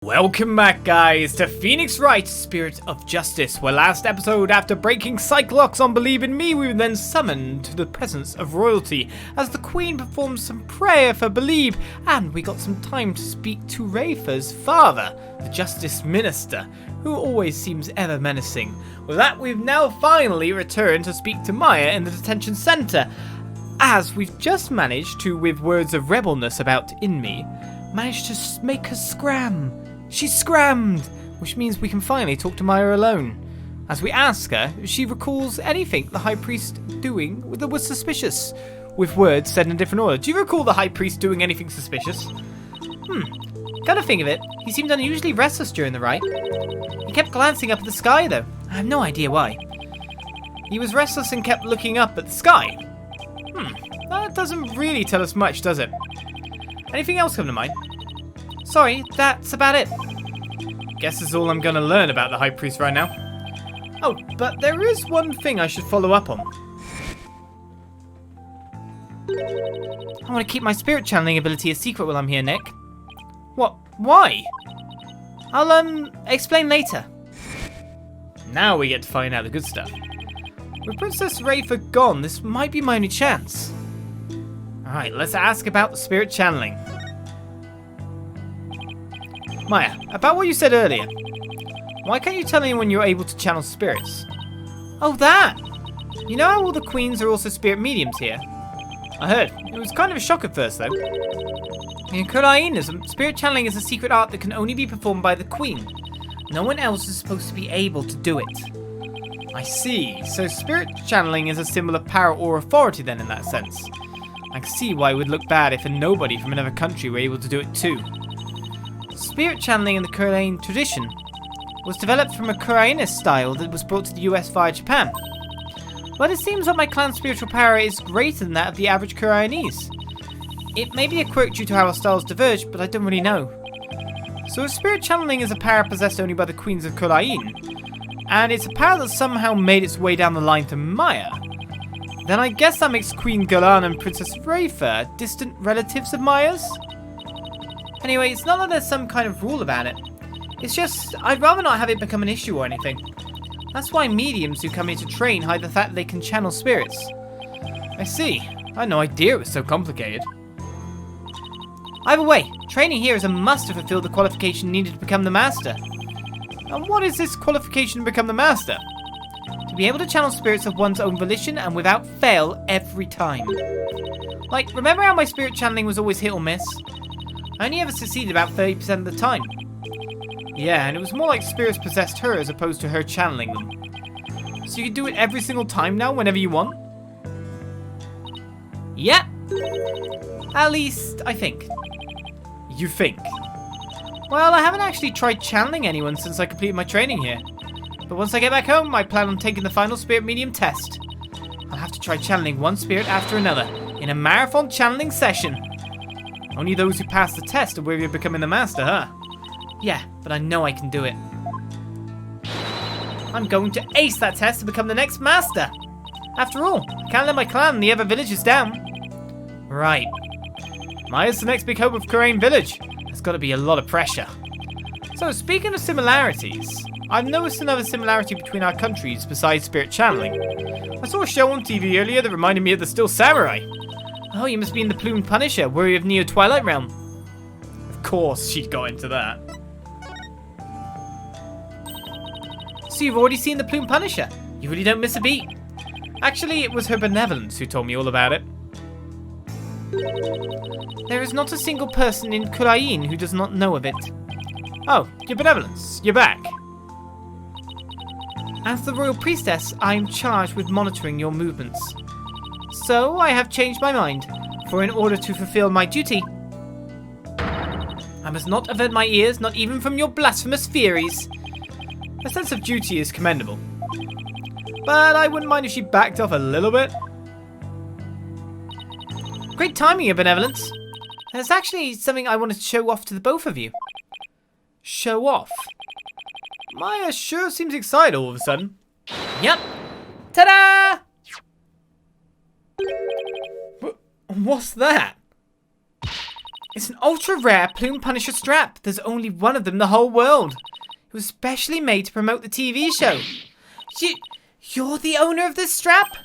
Welcome back, guys, to Phoenix Wright, Spirit of Justice, where last episode, after breaking Cyclops on Believe in Me, we were then summoned to the presence of royalty as the Queen performed some prayer for Believe, and we got some time to speak to Rayfa's father, the Justice Minister, who always seems ever menacing. With that, we've now finally returned to speak to Maya in the Detention Center, as we've just managed to, with words of rebelness about in me, managed to make her scram. She scrammed, which means we can finally talk to Maya alone. As we ask her if she recalls anything the High Priest doing that was suspicious, with words said in a different order. Do you recall the High Priest doing anything suspicious? Kind of think of it, he seemed unusually restless during the rite. He kept glancing up at the sky though. I have no idea why. He was restless and kept looking up at the sky. That doesn't really tell us much, does it? Anything else come to mind? Sorry, that's about it. Guess that's all I'm gonna learn about the High Priest right now. Oh, but there is one thing I should follow up on. I want to keep my spirit channeling ability a secret while I'm here, Nick. What? Why? I'll, explain later. Now we get to find out the good stuff. With Princess Rayfa gone, this might be my only chance. Alright, let's ask about the spirit channeling. Maya, about what you said earlier. Why can't you tell anyone you're able to channel spirits? Oh, that! You know how all the queens are also spirit mediums here? I heard. It was kind of a shock at first, though. In Khura'in, spirit channeling is a secret art that can only be performed by the queen. No one else is supposed to be able to do it. I see. So spirit channeling is a similar power or authority then in that sense. I can see why it would look bad if a nobody from another country were able to do it too. Spirit channeling in the Khura'in tradition was developed from a Khura'inist style that was brought to the US via Japan. But it seems that my clan's spiritual power is greater than that of the average Khura'inese. It may be a quirk due to how our styles diverge, but I don't really know. So if spirit channeling is a power possessed only by the queens of Khura'in, and it's a power that somehow made its way down the line to Maya, then I guess that makes Queen Galan and Princess Rayfa distant relatives of Maya's? Anyway, it's not that there's some kind of rule about it. It's just, I'd rather not have it become an issue or anything. That's why mediums who come here to train hide the fact that they can channel spirits. I see. I had no idea it was so complicated. Either way, training here is a must to fulfill the qualification needed to become the master. And what is this qualification to become the master? To be able to channel spirits of one's own volition and without fail every time. Like, remember how my spirit channeling was always hit or miss? I only ever succeeded about 30% of the time. Yeah, and it was more like spirits possessed her as opposed to her channeling them. So you can do it every single time now, whenever you want? Yeah. At least, I think. You think? Well, I haven't actually tried channeling anyone since I completed my training here. But once I get back home, I plan on taking the final spirit medium test. I'll have to try channeling one spirit after another, in a marathon channeling session. Only those who pass the test are worthy of becoming the master, huh? Yeah, but I know I can do it. I'm going to ace that test to become the next master. After all, I can't let my clan and the other villages down. Right. Maya's the next big hope of Khura'in village. There's got to be a lot of pressure. So, speaking of similarities, I've noticed another similarity between our countries besides spirit channeling. I saw a show on TV earlier that reminded me of the Still Samurai. Oh, you must be in the Plumed Punisher, warrior of Neo Twilight Realm. Of course she got into that. So you've already seen the Plumed Punisher? You really don't miss a beat. Actually, it was her benevolence who told me all about it. There is not a single person in Khura'in who does not know of it. Oh, your benevolence, you're back. As the royal priestess, I am charged with monitoring your movements. So, I have changed my mind, for in order to fulfill my duty, I must not avert my ears, not even from your blasphemous theories. A sense of duty is commendable. But I wouldn't mind if she backed off a little bit. Great timing, your benevolence. There's actually something I wanted to show off to the both of you. Show off? Maya sure seems excited all of a sudden. Yep. Ta-da! What's that? It's an ultra-rare Plume Punisher strap. There's only one of them in the whole world. It was specially made to promote the TV show. You're the owner of this strap?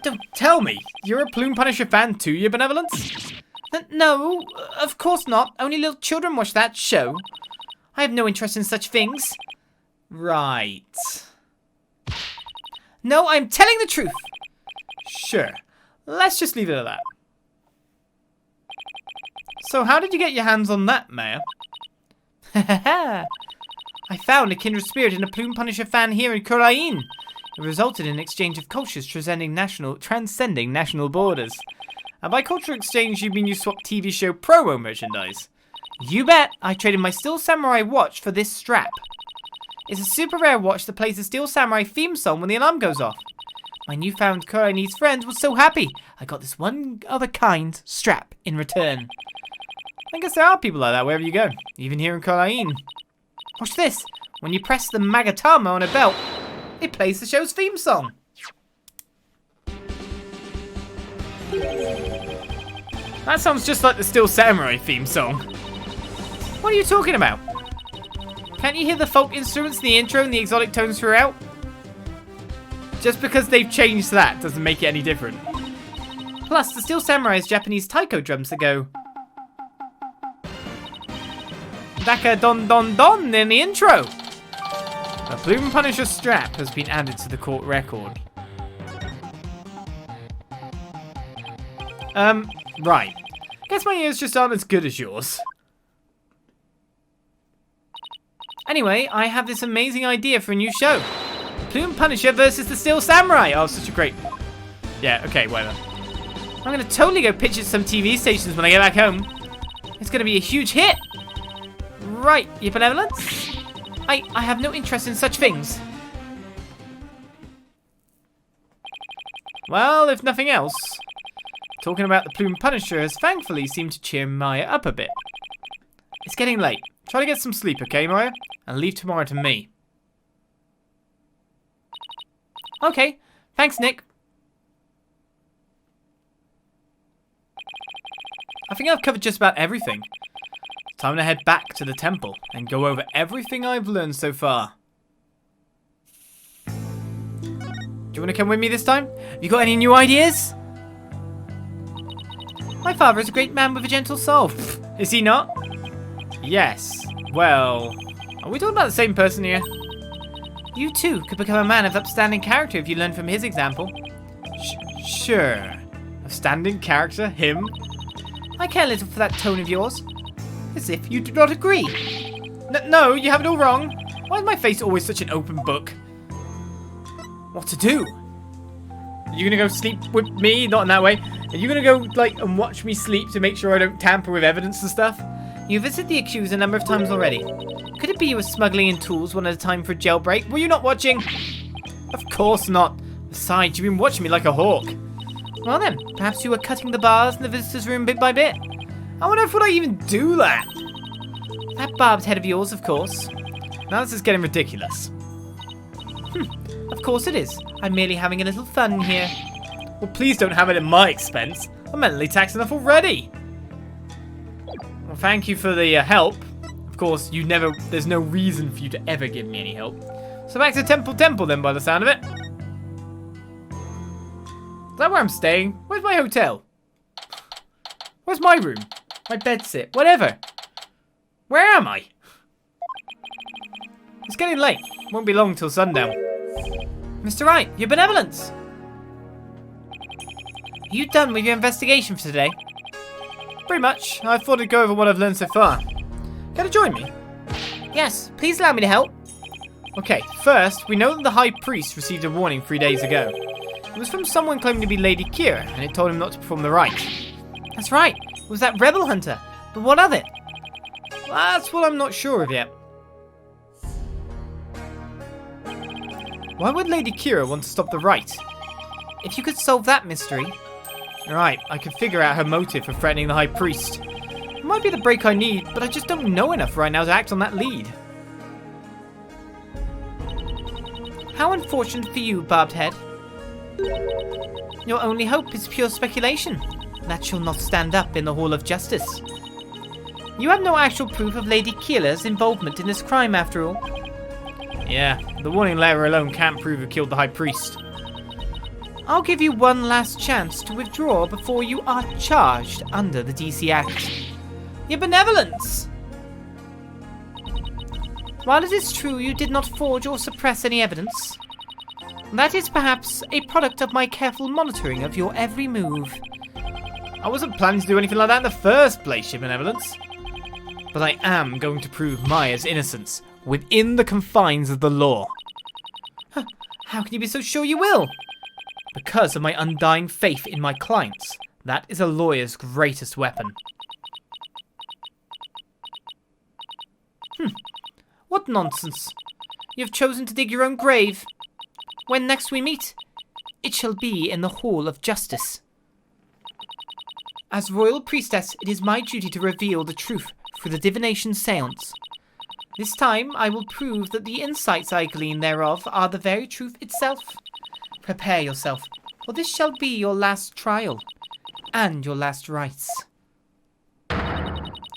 Don't tell me. You're a Plume Punisher fan too, your benevolence? No, of course not. Only little children watch that show. I have no interest in such things. Right. No, I'm telling the truth. Sure. Let's just leave it at that. So how did you get your hands on that, Maya? I found a kindred spirit in a Plume Punisher fan here in Khura'in. It resulted in an exchange of cultures transcending national borders. And by cultural exchange, you mean you swapped TV show promo merchandise? You bet. I traded my Steel Samurai watch for this strap. It's a super rare watch that plays the Steel Samurai theme song when the alarm goes off. My newfound Khura'inese friend was so happy. I got this one of a kind strap in return. I guess there are people like that wherever you go, even here in Khura'in. Watch this. When you press the Magatama on a belt, it plays the show's theme song. That sounds just like the Steel Samurai theme song. What are you talking about? Can't you hear the folk instruments in the intro and the exotic tones throughout? Just because they've changed that doesn't make it any different. Plus, the Steel Samurai's Japanese taiko drums that go Daka Don Don Don in the intro. A Plume Punisher strap has been added to the court record. Right. Guess my ears just aren't as good as yours. Anyway, I have this amazing idea for a new show. Plume Punisher versus the Steel Samurai. Oh, such a great... Yeah, okay, whatever. I'm going to totally go pitch it to some TV stations when I get back home. It's going to be a huge hit. Right, your benevolence? I have no interest in such things. Well, if nothing else, talking about the Plume Punisher has thankfully seemed to cheer Maya up a bit. It's getting late. Try to get some sleep, okay, Maya? And leave tomorrow to me. Okay, thanks, Nick. I think I've covered just about everything. Time to head back to the temple and go over everything I've learned so far. Do you want to come with me this time? You got any new ideas? My father is a great man with a gentle soul. Is he not? Yes. Well, are we talking about the same person here? You too could become a man of upstanding character if you learn from his example. Sure. Upstanding character? Him? I care little for that tone of yours. As if you do not agree. No, you have it all wrong. Why is my face always such an open book? What to do? Are you gonna go sleep with me? Not in that way. Are you gonna go, like, and watch me sleep to make sure I don't tamper with evidence and stuff? You visited the accused a number of times already. Could it be you were smuggling in tools one at a time for a jailbreak? Were you not watching? Of course not. Besides, you've been watching me like a hawk. Well then, perhaps you were cutting the bars in the visitor's room bit by bit. I wonder if would I even do that? That barbed head of yours, of course. Now this is getting ridiculous. Of course it is. I'm merely having a little fun here. Well, please don't have it at my expense. I'm mentally taxed enough already. Well, thank you for the help. Of course, there's no reason for you to ever give me any help. So back to Temple then, by the sound of it. Is that where I'm staying? Where's my hotel? Where's my room? My bedsit? Whatever. Where am I? It's getting late. Won't be long till sundown. Mr. Wright, your benevolence. Are you done with your investigation for today? Pretty much. I thought I'd go over what I've learned so far. Can you join me? Yes, please allow me to help. Okay, first, we know that the High Priest received a warning 3 days ago. It was from someone claiming to be Lady Kee'ra, and it told him not to perform the rite. That's right. It was that rebel hunter. But what of it? That's what I'm not sure of yet. Why would Lady Kee'ra want to stop the rite? If you could solve that mystery. Right, I could figure out her motive for threatening the High Priest. It might be the break I need, but I just don't know enough right now to act on that lead. How unfortunate for you, Barbed Head. Your only hope is pure speculation. That shall not stand up in the Hall of Justice. You have no actual proof of Lady Kee'ra's involvement in this crime, after all. Yeah, the warning letter alone can't prove who killed the High Priest. I'll give you one last chance to withdraw before you are charged under the DC Act. Your benevolence! While it is true you did not forge or suppress any evidence, that is perhaps a product of my careful monitoring of your every move. I wasn't planning to do anything like that in the first place, Your Benevolence. But I am going to prove Maya's innocence within the confines of the law. How can you be so sure you will? Because of my undying faith in my clients. That is a lawyer's greatest weapon. What nonsense. You have chosen to dig your own grave. When next we meet, it shall be in the Hall of Justice. As Royal Priestess, it is my duty to reveal the truth through the Divination Seance. This time, I will prove that the insights I glean thereof are the very truth itself. Prepare yourself, for this shall be your last trial, and your last rites.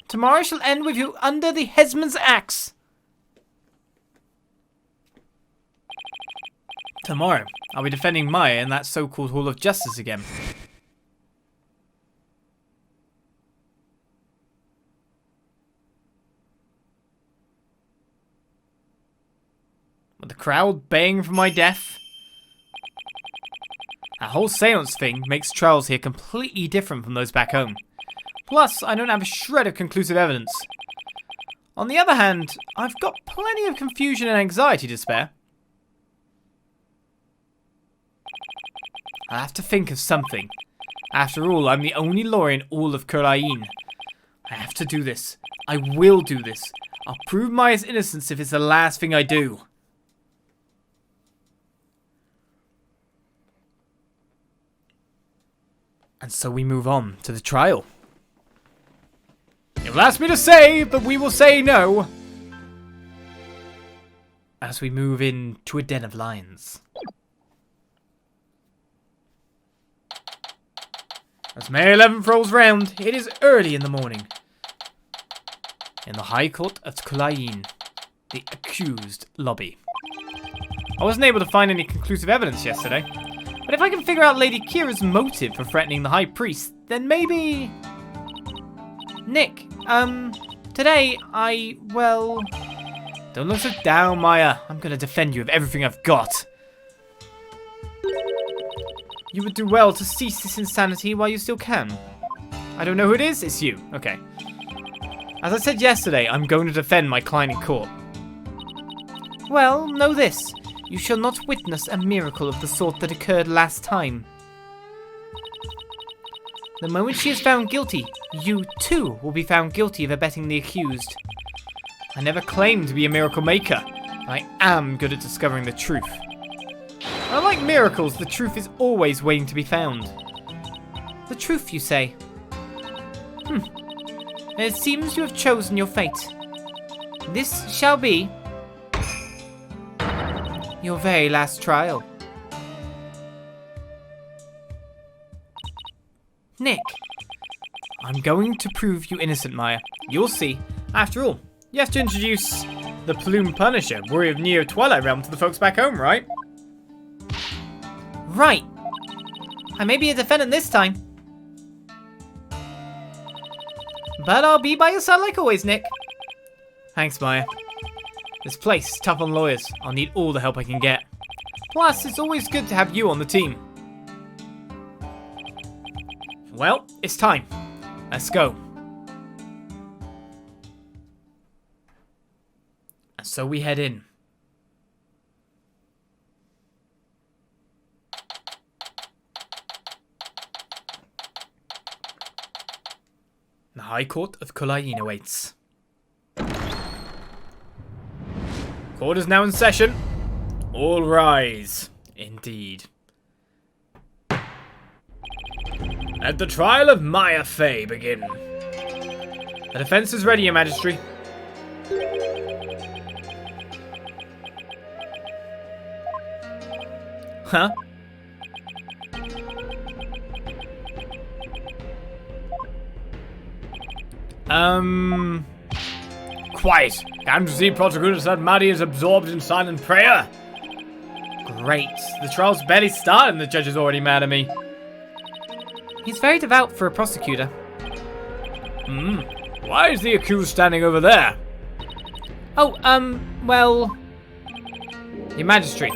Tomorrow shall end with you under the headsman's axe. Tomorrow, I'll be defending Maya in that so-called Hall of Justice again. With the crowd baying for my death. That whole seance thing makes trials here completely different from those back home. Plus, I don't have a shred of conclusive evidence. On the other hand, I've got plenty of confusion and anxiety to spare. I have to think of something. After all, I'm the only lawyer in all of Khura'in. I have to do this. I will do this. I'll prove Maya's innocence if it's the last thing I do. And so we move on to the trial. You'll ask me to say, but we will say no. As we move into a den of lions. As May 11th rolls round, it is early in the morning. In the High Court of Khura'in, the accused lobby. I wasn't able to find any conclusive evidence yesterday, but if I can figure out Lady Kee'ra's motive for threatening the High Priest, then maybe... Nick, today well... Don't look so down, Maya. I'm gonna defend you with everything I've got. You would do well to cease this insanity while you still can. I don't know who it is, it's you. Okay. As I said yesterday, I'm going to defend my client in court. Well, know this. You shall not witness a miracle of the sort that occurred last time. The moment she is found guilty, you too will be found guilty of abetting the accused. I never claimed to be a miracle maker. I am good at discovering the truth. Unlike miracles, the truth is always waiting to be found. The truth, you say? It seems you have chosen your fate. This shall be your very last trial. Nick. I'm going to prove you innocent, Maya. You'll see. After all, you have to introduce the Plume Punisher, warrior of Neo Twilight Realm, to the folks back home, right? Right. I may be a defendant this time. But I'll be by your side like always, Nick. Thanks, Maya. This place is tough on lawyers. I'll need all the help I can get. Plus, it's always good to have you on the team. Well, it's time. Let's go. And so we head in. The High Court of Khura'in awaits. Court is now in session. All rise. Indeed. Let the trial of Maya Fey begin. The defense is ready, Your Majesty. Huh? Quiet. Can't you see Prosecutor Sahdmadhi is absorbed in silent prayer? Great. The trial's barely started and the judge is already mad at me. He's very devout for a prosecutor. Why is the accused standing over there? Oh, well... Your Majesty,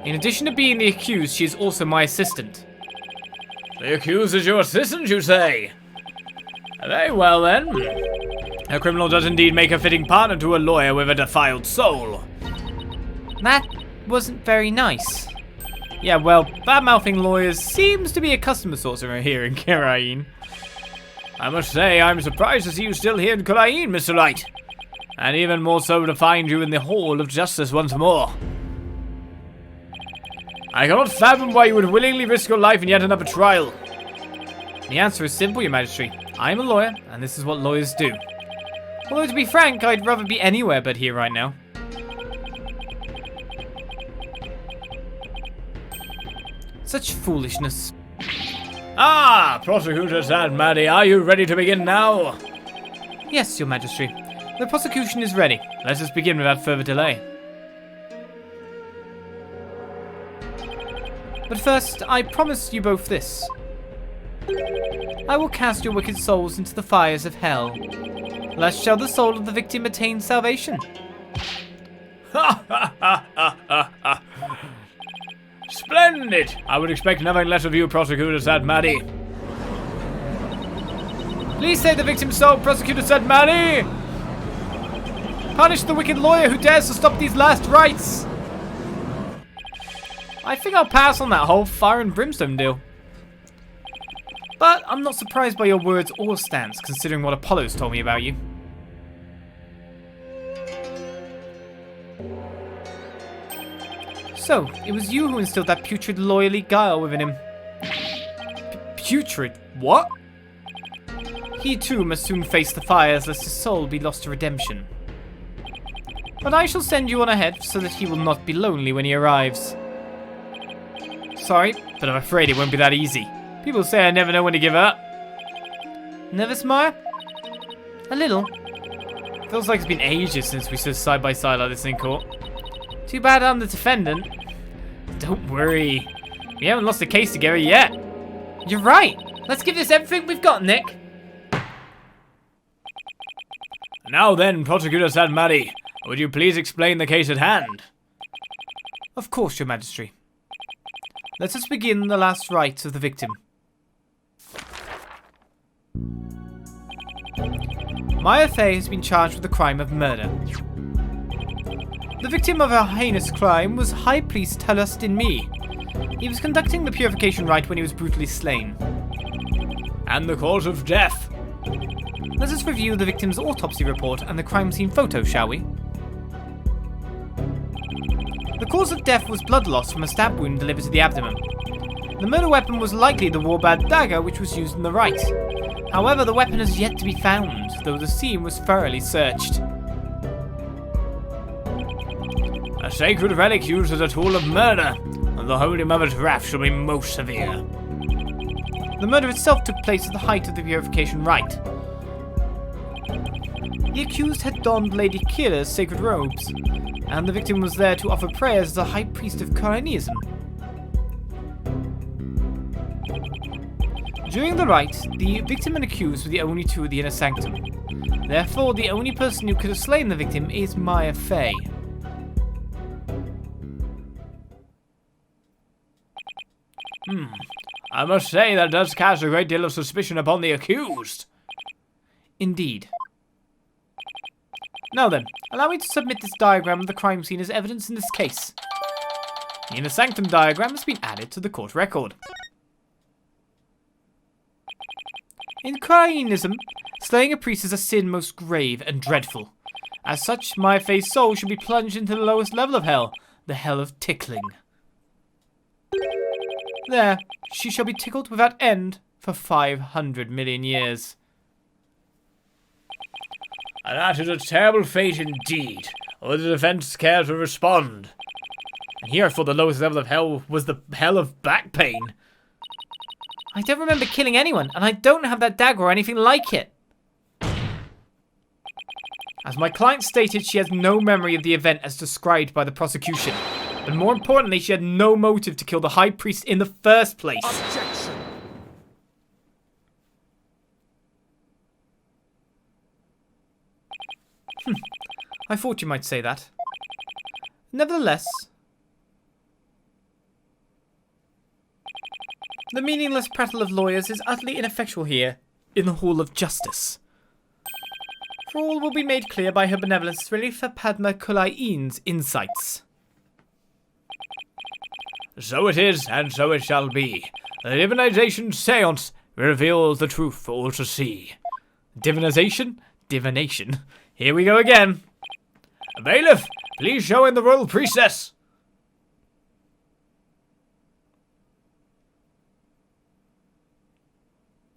in addition to being the accused, she is also my assistant. The accused is your assistant, you say? Very well, then. A criminal does indeed make a fitting partner to a lawyer with a defiled soul. That wasn't very nice. Yeah, well, bad-mouthing lawyers seems to be a custom source around here in Khura'in. I must say, I'm surprised to see you still here in Khura'in, Mr. Wright. And even more so to find you in the Hall of Justice once more. I cannot fathom why you would willingly risk your life in yet another trial. The answer is simple, Your Majesty. I am a lawyer, and this is what lawyers do. Although, to be frank, I'd rather be anywhere but here right now. Such foolishness. Ah, Prosecutor Sahdmadhi, are you ready to begin now? Yes, Your Majesty. The prosecution is ready. Let us begin without further delay. But first, I promise you both this. I will cast your wicked souls into the fires of hell. Thus shall the soul of the victim attain salvation. Ha ha ha ha ha ha! Splendid! I would expect nothing less of you, Prosecutor Sahdmadhi. Please save the victim's soul, Prosecutor Sahdmadhi! Punish the wicked lawyer who dares to stop these last rites! I think I'll pass on that whole fire and brimstone deal. But I'm not surprised by your words or stance, considering what Apollo's told me about you. So, it was you who instilled that putrid lawyerly guile within him. Putrid? What? He too must soon face the fires, lest his soul be lost to redemption. But I shall send you on ahead, so that he will not be lonely when he arrives. Sorry, but I'm afraid it won't be that easy. People say I never know when to give up. Nervous, Maya? A little. Feels like it's been ages since we stood side by side like this in court. Too bad I'm the defendant. Don't worry. We haven't lost a case together yet. You're right. Let's give this everything we've got, Nick. Now then, Prosecutor Sahdmadhi, would you please explain the case at hand? Of course, Your Majesty. Let us begin the last rites of the victim. Maya Fey has been charged with the crime of murder. The victim of a heinous crime was High Priest Talustin Mi. He was conducting the Purification Rite when he was brutally slain. And the cause of death? Let us review the victim's autopsy report and the crime scene photo, shall we? The cause of death was blood loss from a stab wound delivered to the abdomen. The murder weapon was likely the Warbaa'd dagger which was used in the rite. However, the weapon has yet to be found, though the scene was thoroughly searched. A sacred relic used as a tool of murder, and the Holy Mother's wrath shall be most severe. The murder itself took place at the height of the Purification Rite. The accused had donned Lady Kee'ra's sacred robes, and the victim was there to offer prayers as a high priest of Khura'inism. During the rite, the victim and accused were the only two at the inner sanctum. Therefore, the only person who could have slain the victim is Maya Fey. I must say that does cast a great deal of suspicion upon the accused. Indeed. Now then, allow me to submit this diagram of the crime scene as evidence in this case. The inner sanctum diagram has been added to the court record. In Khura'inism, slaying a priest is a sin most grave and dreadful. As such, Maya Fey's soul should be plunged into the lowest level of hell, the hell of tickling. There, she shall be tickled without end for 500 million years. And that is a terrible fate indeed. Will the defense care to respond? And here I thought the lowest level of hell was the hell of back pain. I don't remember killing anyone, and I don't have that dagger or anything like it. As my client stated, she has no memory of the event as described by the prosecution. But more importantly, she had no motive to kill the High Priest in the first place. Objection! I thought you might say that. Nevertheless, the meaningless prattle of lawyers is utterly ineffectual here, in the Hall of Justice. For all will be made clear by her benevolence Rayfa Padma Khura'in's insights. So it is, and so it shall be. The Divination Seance reveals the truth for all to see. Divination? Divination. Here we go again. Bailiff, please show in the royal priestess.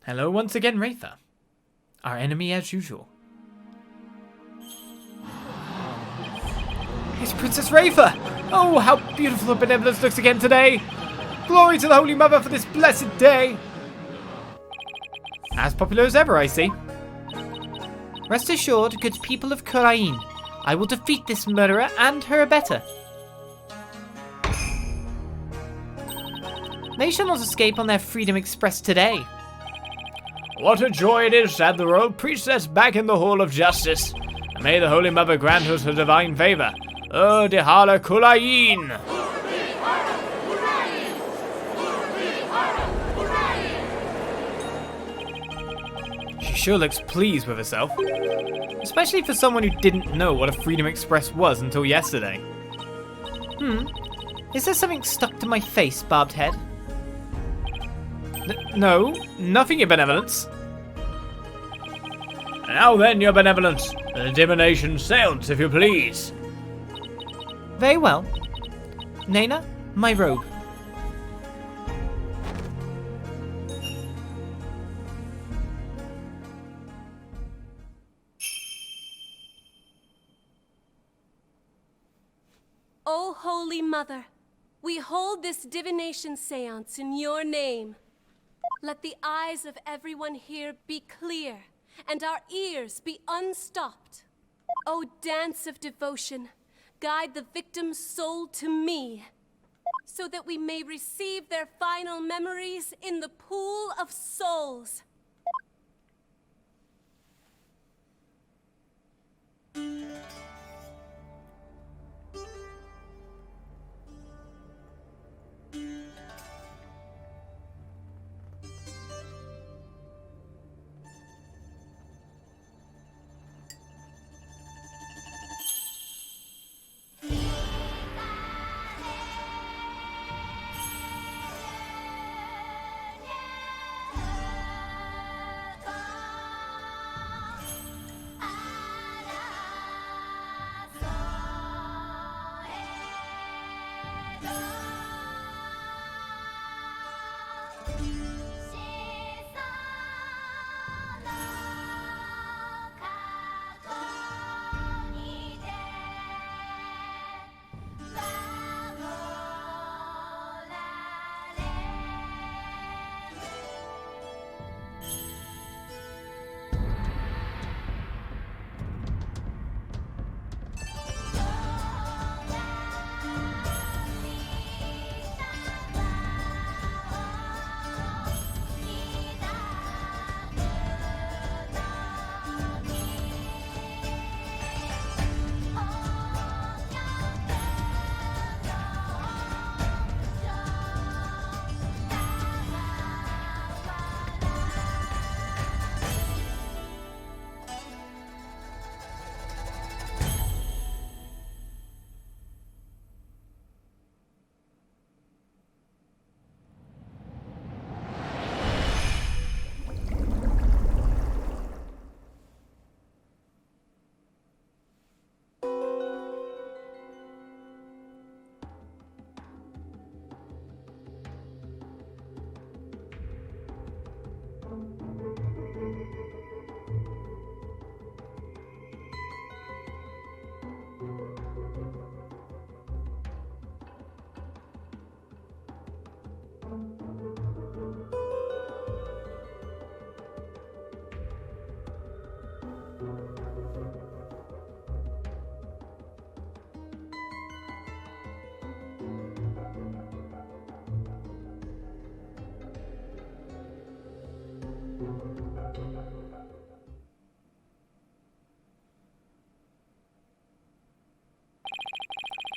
Hello once again, Rayfa. Our enemy as usual. It's Princess Rayfa! Oh, how beautiful her benevolence looks again today! Glory to the Holy Mother for this blessed day! As popular as ever, I see. Rest assured, good people of Khura'in, I will defeat this murderer and her abettor. They shall not escape on their freedom expressed today. What a joy it is to have the royal priestess back in the Hall of Justice. And may the Holy Mother grant us her divine favor. Dihala Khura'in! She sure looks pleased with herself. Especially for someone who didn't know what a Freedom Express was until yesterday. Is there something stuck to my face, barbed head? No, nothing, your benevolence. Now then, your benevolence, the Divination Seance, if you please. Very well. Nena, my robe. O Holy Mother, we hold this divination seance in your name. Let the eyes of everyone here be clear, and our ears be unstopped. O dance of devotion, guide the victim's soul to me, so that we may receive their final memories in the pool of souls.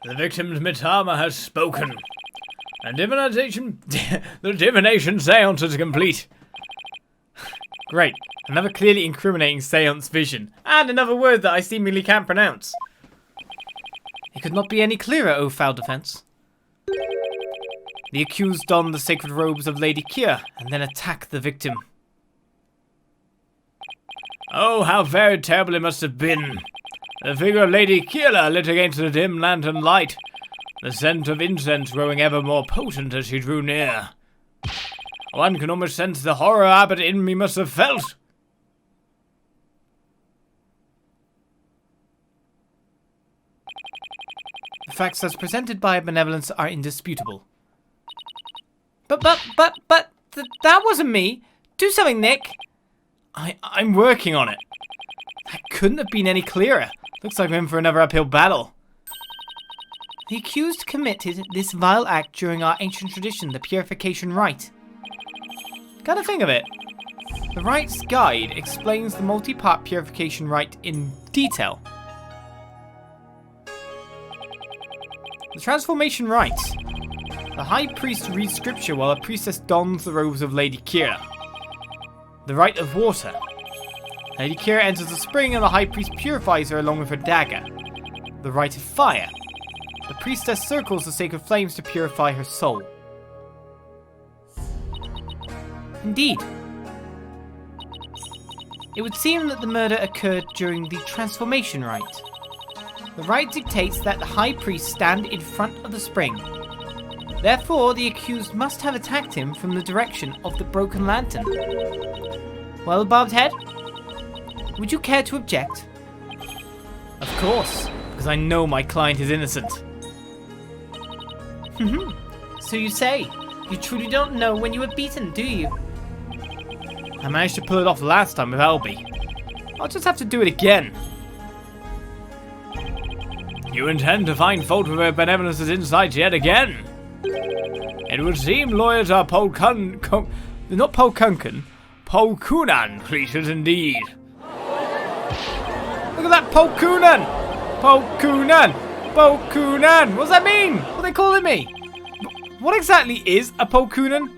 The victim's mitama has spoken. And the divination seance is complete. Great. Another clearly incriminating seance vision. And another word that I seemingly can't pronounce. It could not be any clearer, O foul defense. The accused donned the sacred robes of Lady Kee'ra and then attacked the victim. Oh, how very terrible it must have been. The figure of Lady Kee'ra lit against the dim lantern light, the scent of incense growing ever more potent as she drew near. One can almost sense the horror Abbot in me must have felt. The facts as presented by Benevolence are indisputable. But, that wasn't me. Do something, Nick. I'm working on it. That couldn't have been any clearer. Looks like we're in for another uphill battle. The accused committed this vile act during our ancient tradition, the Purification Rite. Gotta think of it. The Rite's Guide explains the multi-part Purification Rite in detail. The Transformation Rite. The High Priest reads scripture while a priestess dons the robes of Lady Kee'ra. The Rite of Water. Lady Kee'ra enters the spring and the High Priest purifies her along with her dagger. The Rite of Fire. The priestess circles the sacred flames to purify her soul. Indeed. It would seem that the murder occurred during the Transformation Rite. The rite dictates that the High Priest stand in front of the spring. Therefore, the accused must have attacked him from the direction of the broken lantern. Well, Barbed Head? Would you care to object? Of course, because I know my client is innocent. So you say. You truly don't know when you were beaten, do you? I managed to pull it off last time with Albie. I'll just have to do it again. You intend to find fault with her Benevolence's insights yet again? It would seem lawyers are not Polkunan creatures indeed. Look at that Polkunan! Polkunan! Polkunan! What does that mean? What are they calling me? What exactly is a Polkunan?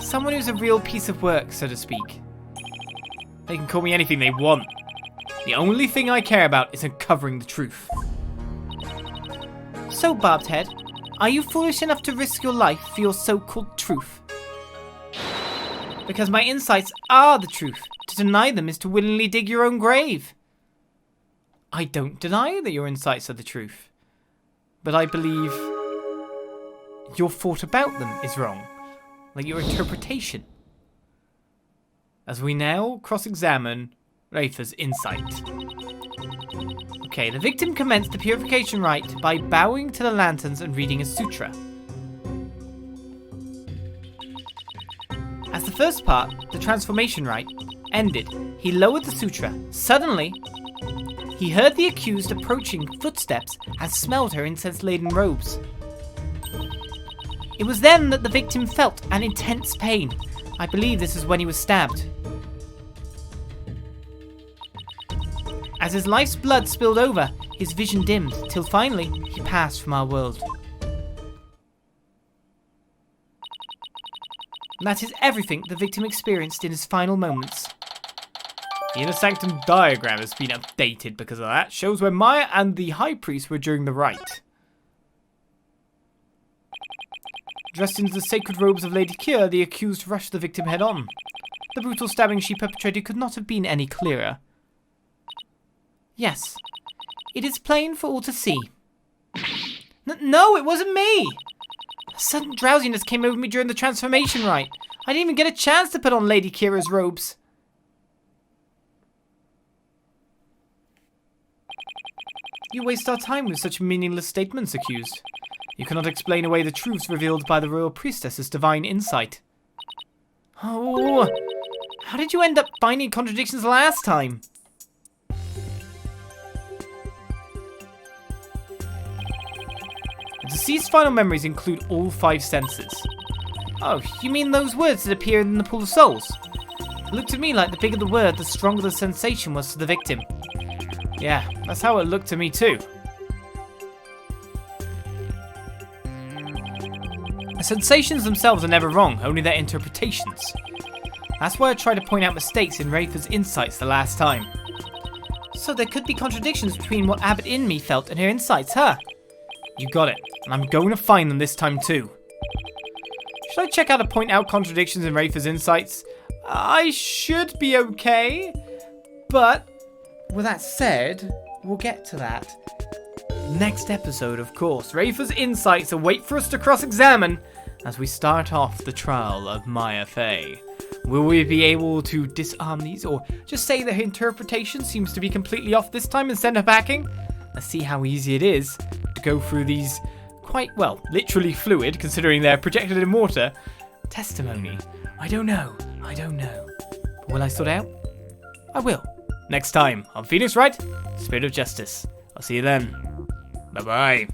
Someone who's a real piece of work, so to speak. They can call me anything they want. The only thing I care about is uncovering the truth. So, Barbed Head, are you foolish enough to risk your life for your so-called truth? Because my insights are the truth. To deny them is to willingly dig your own grave. I don't deny that your insights are the truth. But I believe your thought about them is wrong. Like your interpretation. As we now cross-examine Rayfa's insight. Okay, the victim commenced the Purification Rite by bowing to the lanterns and reading a sutra. As the first part, the Transformation Rite, ended, he lowered the sutra. Suddenly, he heard the accused approaching footsteps and smelled her incense-laden robes. It was then that the victim felt an intense pain. I believe this is when he was stabbed. As his life's blood spilled over, his vision dimmed, till finally, he passed from our world. And that is everything the victim experienced in his final moments. The Inner Sanctum diagram has been updated because of that. Shows where Maya and the High Priest were during the rite. Dressed in the sacred robes of Lady Kee'ra, the accused rushed the victim head-on. The brutal stabbing she perpetrated could not have been any clearer. Yes, it is plain for all to see. No, it wasn't me! A sudden drowsiness came over me during the Transformation Rite. I didn't even get a chance to put on Lady Kee'ra's robes. You waste our time with such meaningless statements, accused. You cannot explain away the truths revealed by the Royal Priestess's divine insight. Oh, how did you end up finding contradictions last time? The deceased's final memories include all 5 senses. Oh, you mean those words that appear in the Pool of Souls? It looked to me like the bigger the word, the stronger the sensation was to the victim. Yeah, that's how it looked to me too. The sensations themselves are never wrong, only their interpretations. That's why I tried to point out mistakes in Rayfa's insights the last time. So there could be contradictions between what Abbott in me felt and her insights, huh? You got it, and I'm going to find them this time too. Should I check how to point out contradictions in Rayfa's insights? I should be okay, but with that said, we'll get to that. Next episode, of course, Rayfa's insights await for us to cross-examine as we start off the trial of Maya Fey. Will we be able to disarm these, or just say that her interpretation seems to be completely off this time and send her packing? Let's see how easy it is to go through these quite, well, literally fluid, considering they're projected in water, testimony. I don't know. But will I sort out? I will. Next time on Phoenix Wright, Spirit of Justice. I'll see you then. Bye-bye.